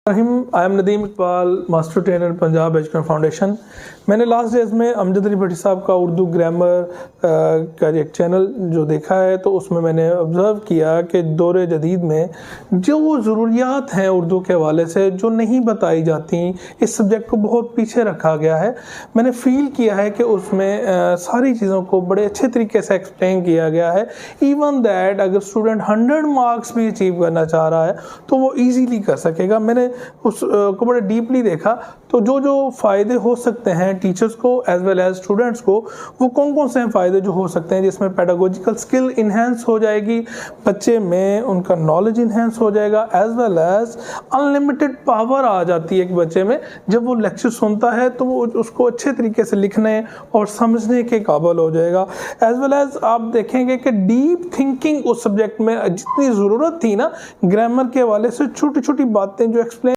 I am Nadeem Iqbal, master trainer Punjab education foundation. मैंने last days में अमजद अली भट्टी साहब का उर्दू ग्रामर का एक चैनल जो देखा है, तो उसमें मैंने ऑब्ज़र्व किया कि दौर जदीद में जो वो ज़रूरियात हैं उर्दू के हवाले से जो नहीं बताई जाती, इस सब्जेक्ट को बहुत पीछे रखा गया है। मैंने फ़ील किया है कि उसमें सारी चीज़ों को बड़े अच्छे तरीके से एक्सप्लेन किया गया है। इवन दैट अगर स्टूडेंट 100 मार्क्स भी अचीव करना चाह रहा है तो वो ईजीली कर सकेगा। मैंने उसको बड़े डीपली देखा, तो जो फ़ायदे हो सकते हैं टीचर्स को एज वेल एज स्टूडेंट्स को, वो कौन कौन से फ़ायदे जो हो सकते हैं, जिसमें पेडागोजिकल स्किल इन्हेंस हो जाएगी, बच्चे में उनका नॉलेज इन्हेंस हो जाएगा, as well as unlimited power आ जाती है एक बच्चे में। जब वो लेक्चर सुनता है तो वो उसको अच्छे तरीके से लिखने और समझने के काबिल हो जाएगा। एज वेल एज आप देखेंगे कि डीप थिंकिंग उस सब्जेक्ट में जितनी ज़रूरत थी ना, ग्रामर के हवाले से छोटी छोटी बातें जो एक्सप्लेन